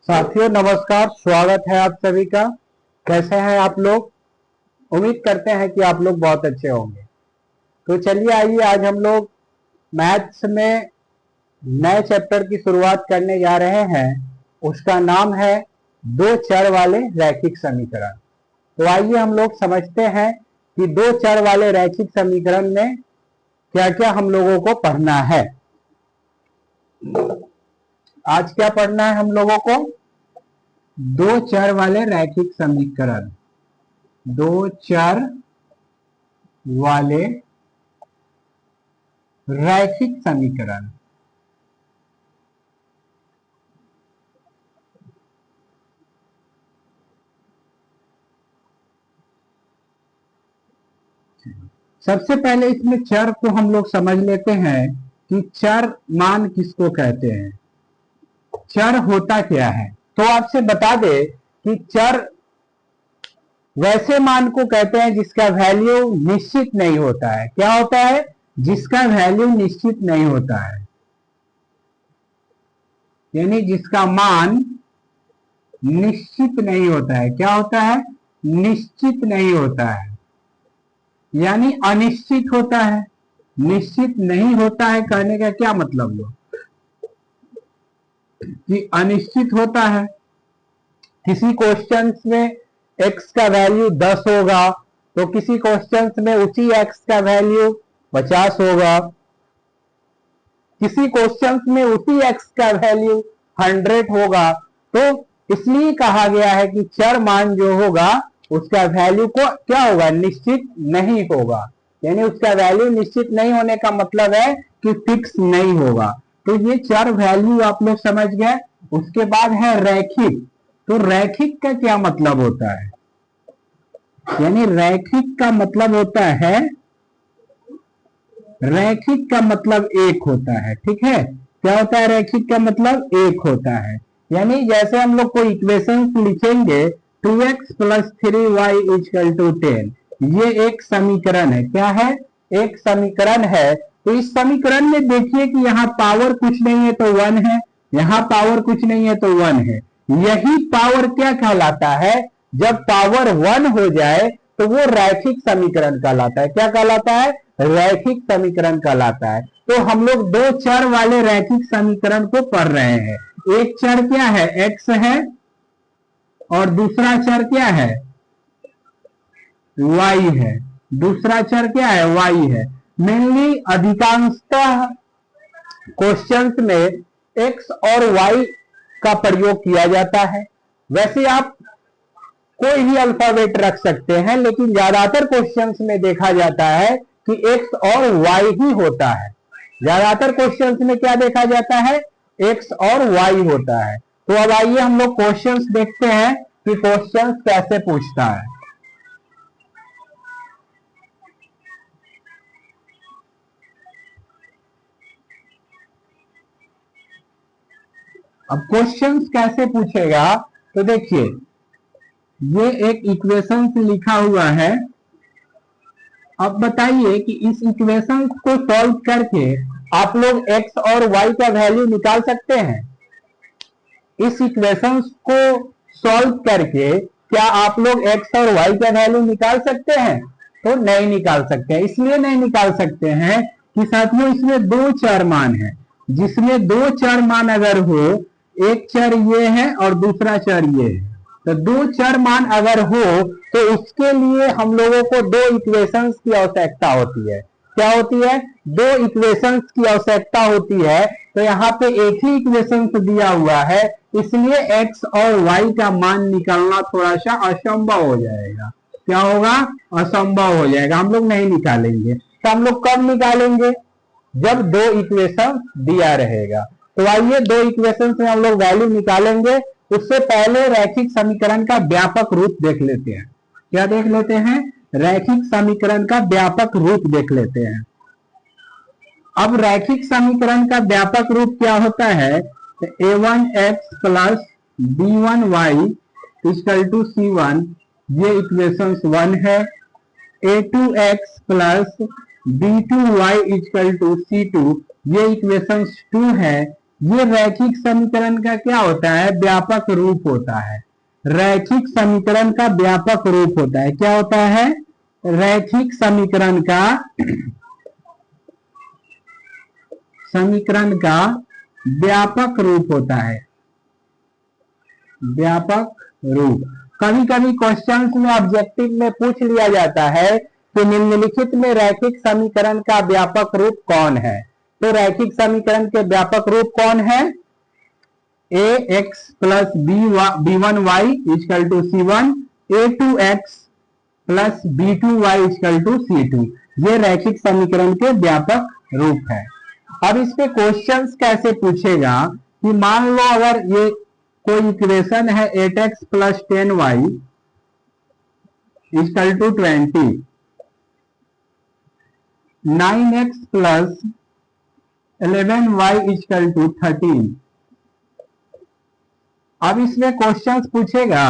साथियों नमस्कार, स्वागत है आप सभी का। कैसे हैं आप लोग? उम्मीद करते हैं कि आप लोग बहुत अच्छे होंगे। तो चलिए आइए, आज हम लोग मैथ्स में नए चैप्टर की शुरुआत करने जा रहे हैं। उसका नाम है दो चर वाले रैखिक समीकरण। तो आइए हम लोग समझते हैं कि दो चर वाले रैखिक समीकरण में क्या क्या हम लोगों को पढ़ना है। आज क्या पढ़ना है हम लोगों को? दो चर वाले रैखिक समीकरण। दो चर वाले रैखिक समीकरण। सबसे पहले इसमें चर को हम लोग समझ लेते हैं कि चर मान किसको कहते हैं, चर होता क्या है। तो आपसे बता दे कि चर वैसे मान को कहते हैं जिसका वैल्यू निश्चित नहीं होता है। क्या होता है? जिसका वैल्यू निश्चित नहीं होता है, यानी जिसका मान निश्चित नहीं होता है। क्या होता है? निश्चित नहीं होता है, यानी अनिश्चित होता है। निश्चित नहीं होता है कहने का क्या मतलब हुआ कि अनिश्चित होता है। किसी क्वेश्चंस में x का वैल्यू 10 होगा तो किसी क्वेश्चंस में उसी x का वैल्यू 50 होगा, किसी क्वेश्चंस में उसी x का वैल्यू 100 होगा। तो इसलिए कहा गया है कि चर मान जो होगा उसका वैल्यू को क्या होगा? निश्चित नहीं होगा। यानी उसका वैल्यू निश्चित नहीं होने का मतलब है कि फिक्स नहीं होगा। तो ये चर वैल्यू आप लोग समझ गए। उसके बाद है रैखिक। तो रैखिक का क्या मतलब होता है? यानी रैखिक का मतलब होता है, रैखिक का मतलब एक होता है। ठीक है, क्या होता है? रैखिक का मतलब एक होता है। यानी जैसे हम लोग कोई इक्वेशन लिखेंगे 2x plus 3y equal to 10, ये एक समीकरण है। क्या है? एक समीकरण है। तो इस समीकरण में देखिए कि यहाँ पावर कुछ नहीं है तो 1 है, यहाँ पावर कुछ नहीं है तो 1 है। यही पावर क्या कहलाता है? जब पावर 1 हो जाए तो वो रैखिक समीकरण कहलाता है। क्या कहलाता है? रैखिक समीकरण कहलाता है। तो हम लोग दो चर वाले रैखिक समीकरण को पढ़ रहे हैं। एक चर क्या है? x है, और दूसरा चर क्या है? y है। दूसरा चर क्या है? y है। मेनली अधिकांशतः क्वेश्चंस में x और y का प्रयोग किया जाता है। वैसे आप कोई भी अल्फाबेट रख सकते हैं, लेकिन ज्यादातर क्वेश्चंस में देखा जाता है कि x और y ही होता है। ज्यादातर क्वेश्चंस में क्या देखा जाता है? x और y होता है। तो अब आइए हम लोग क्वेश्चंस देखते हैं कि क्वेश्चंस कैसे पूछता है। अब क्वेश्चंस कैसे पूछेगा तो देखिए, ये एक इक्वेशन से लिखा हुआ है। अब बताइए कि इस इक्वेशन को सॉल्व करके आप लोग x और y का वैल्यू निकाल सकते हैं। इस इक्वेशन को सॉल्व करके क्या आप लोग x और y का वैल्यू निकाल सकते हैं? तो नहीं निकाल सकते हैं। इसलिए नहीं निकाल सकते हैं कि साथियों इसमें दो चर मान है। जिसमें दो चर मान अगर हो, एक चर ये है और दूसरा चर ये है, तो दो चर मान अगर हो तो उसके लिए हम लोगों को दो इक्वेशंस की आवश्यकता होती है। क्या होती है? दो इक्वेशंस की आवश्यकता होती है। तो यहाँ पे एक ही इक्वेशन दिया हुआ है, इसलिए x और y का मान निकालना थोड़ा सा असंभव हो जाएगा। क्या होगा? असंभव हो जाएगा, हम लोग नहीं निकालेंगे। तो हम लोग कब निकालेंगे? जब दो इक्वेशन दिया रहेगा। तो आइए दो इक्वेशन से हम लोग वैल्यू निकालेंगे। उससे पहले रैखिक समीकरण का व्यापक रूप देख लेते हैं। क्या देख लेते हैं? रैखिक समीकरण का व्यापक रूप देख लेते हैं। अब रैखिक समीकरण का व्यापक रूप क्या होता है? a1x plus b1y equal to c1, ये इक्वेशन 1 है। a2x plus b2y equal to c2, ये इक्वेशन 2 है। ये रैखिक समीकरण का क्या होता है? व्यापक रूप होता है। रैखिक समीकरण का व्यापक रूप होता है। क्या होता है? रैखिक समीकरण का व्यापक रूप होता है। व्यापक रूप कभी कभी क्वेश्चंस में ऑब्जेक्टिव में पूछ लिया जाता है कि निम्नलिखित में रैखिक समीकरण का व्यापक रूप कौन है? तो रैखिक समीकरण के व्यापक रूप कौन है? A X plus B one Y is equal to C one, A two X plus B two Y is equal to C two. ये रैखिक समीकरण के व्यापक रूप है। अब इस पे क्वेश्चंस कैसे पूछेगा कि मान लो अगर ये कोई इक्वेशन है 8x plus 10y is equal to 20, 9x plus 11y is equal to 13। अब इसमें क्वेश्चंस पूछेगा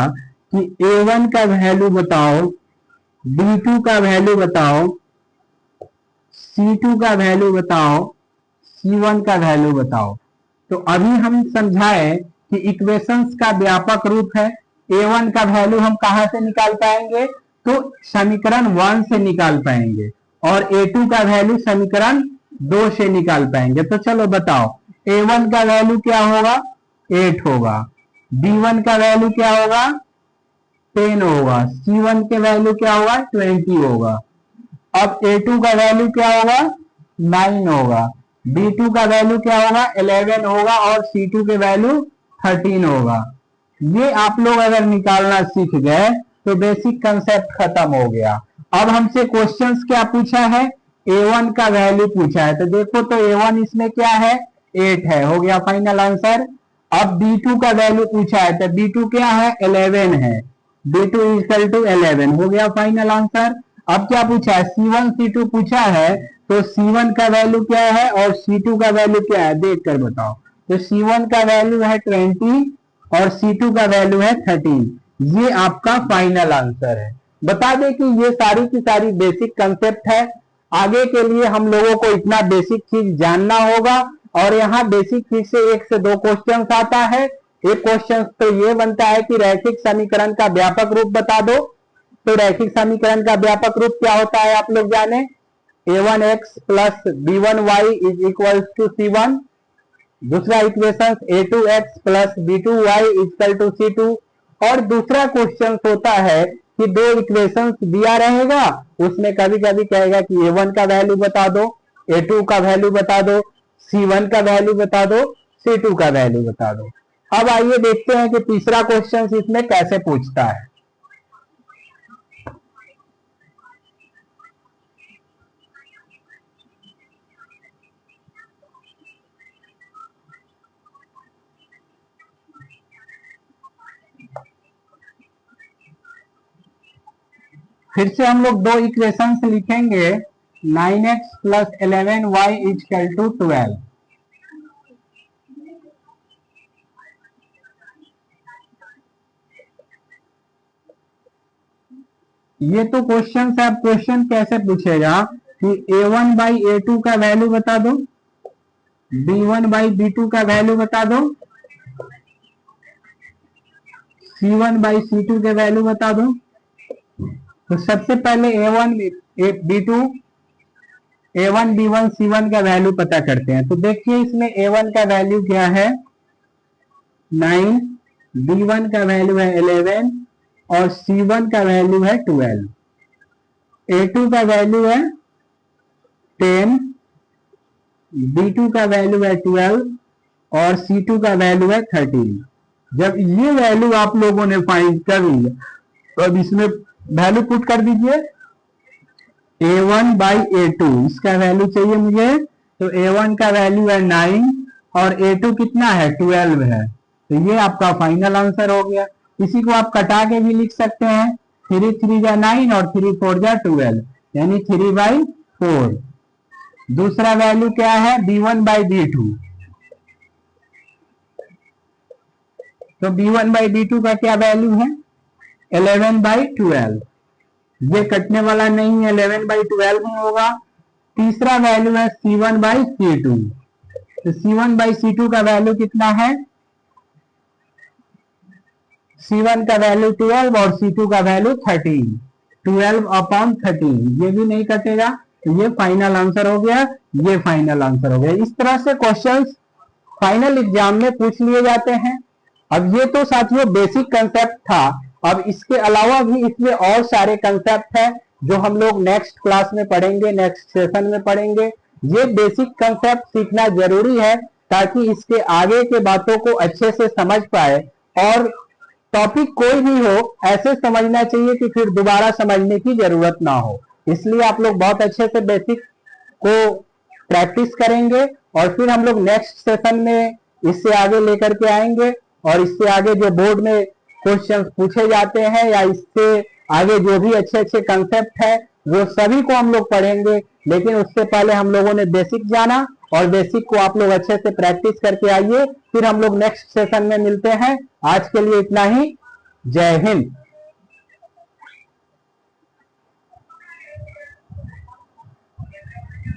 कि a1 का वैल्यू बताओ, b2 का वैल्यू बताओ, c2 का वैल्यू बताओ, c1 का वैल्यू बताओ। तो अभी हम समझाए कि इक्वेशंस का व्यापक रूप है। a1 का वैल्यू हम कहां से निकाल पाएंगे? तो समीकरण 1 से निकाल पाएंगे, और a2 का वैल्यू समीकरण 2 से निकाल पाएंगे। तो चलो बताओ, a1 का वैल्यू क्या होगा? 8 होगा। b1 का वैल्यू क्या होगा? 10 होगा। c1 के वैल्यू क्या होगा? 20 होगा। अब a2 का वैल्यू क्या होगा? 9 होगा। b2 का वैल्यू क्या होगा? 11 होगा, और c2 के वैल्यू 13 होगा। ये आप लोग अगर निकालना सीख गए तो बेसिक कंसेप्ट खत्म हो गया। अब हमसे क्वेश्चंस क्या पूछा है? a1 का वैल्यू पूछा है। तो देखो, तो a1 इसमें क्या है? 8 है। हो गया फाइनल आंसर। अब b2 का वैल्यू पूछा है, तो b2 क्या है? 11 है। b2 इक्वल टू 11 हो गया फाइनल आंसर। अब क्या पूछा है? c1 c2 पूछा है, तो c1 का वैल्यू क्या है और c2 का वैल्यू क्या है? देख कर बताओ। तो c1 का वैल्यू है 20 और c2 का वैल्यू है 13। ये आपका फाइनल आंसर है। बता दें कि ये सारी की सारी बेसिक कंसेप्ट है। आगे के लिए हम लोगों को इतना बेसिक चीज जानना होगा, और यहाँ बेसिक चीज से 1 से 2 क्वेश्चन आता है। एक क्वेश्चन तो ये बनता है कि रैखिक समीकरण का व्यापक रूप बता दो। तो रैखिक समीकरण का व्यापक रूप क्या होता है आप लोग जाने? a1x plus b1y is equal to c1। दूसरा equation a2x plus b2y equal to c2। और दूसरा क्वेश्चन होता है कि दो इक्वेशन दिया रहेगा, उसमें कभी कभी कहेगा कि a1 का वैल्यू बता दो, a2 का वैल्यू बता दो, c1 का वैल्यू बता दो, c2 का वैल्यू बता दो। अब आइए देखते हैं कि तीसरा क्वेश्चन इसमें कैसे पूछता है। फिर से हम लोग दो इक्वेशंस लिखेंगे, 9x plus 11y equal to 12। ये तो क्वेश्चन है। अब क्वेश्चन कैसे पूछेगा कि a1 बाई a2 का वैल्यू बता दो, b1 बाई b2 का वैल्यू बता दो, c1 बाई c2 के वैल्यू बता दो। तो सबसे पहले a1 b2 a1 b1 c1 का वैल्यू पता करते हैं। तो देखिए इसमें a1 का वैल्यू क्या है? 9, b1 का वैल्यू है 11 और c1 का वैल्यू है 12। a2 का वैल्यू है 10, b2 का वैल्यू है 12 और c2 का वैल्यू है 13। जब ये वैल्यू आप लोगों ने फाइंड कर लिया, तो अब इसमें वैल्यू पुट कर दीजिए। a1 बाई a2 इसका वैल्यू चाहिए मुझे। तो a1 का वैल्यू है 9 और a2 कितना है? 12 है। तो ये आपका फाइनल आंसर हो गया। इसी को आप कटा के भी लिख सकते हैं, 3 3 जा 9 और 3 4 जा 12, यानी 3/4। दूसरा वैल्यू क्या है? b1 by b2। तो b1 बाई b2 का क्या वैल्यू है? 11/12। ये कटने वाला नहीं है, 11/12 ही होगा। तीसरा वैल्यू है c1 बाई c2। तो C1/C2 का वैल्यू कितना है, C1 का वैल्यू 12 और C2 का वैल्यू 13, 12/13, ये भी नहीं कटेगा, तो ये फाइनल आंसर हो गया, ये फाइनल आंसर हो गया। इस तरह से क्वेश्चंस फाइनल एग्जाम में पूछ लिए जाते हैं। अब ये तो साथियों बेसिक कंसेप्ट था, अब इसके अलावा भी इसमें और सारे कंसेप्ट हैं जो हम लोग नेक्स्ट क्लास में पढ़ेंगे, नेक्स्ट सेशन में पढ़ेंगे। ये बेसिक कंसेप्ट सीखना जरूरी है ताकि इसके आगे के बातों को अच्छे से समझ पाए, और टॉपिक कोई भी हो ऐसे समझना चाहिए कि फिर दोबारा समझने की जरूरत ना हो। इसलिए आप लोग बहुत अच्छे से बेसिक को प्रैक्टिस करेंगे और फिर हम लोग नेक्स्ट सेशन में इससे आगे लेकर के आएंगे, और इससे आगे जो बोर्ड में क्वेश्चन पूछे जाते हैं या इससे आगे जो भी अच्छे अच्छे कंसेप्ट है वो सभी को हम लोग पढ़ेंगे। लेकिन उससे पहले हम लोगों ने बेसिक जाना, और बेसिक को आप लोग अच्छे से प्रैक्टिस करके आइए, फिर हम लोग नेक्स्ट सेशन में मिलते हैं। आज के लिए इतना ही। जय हिंद।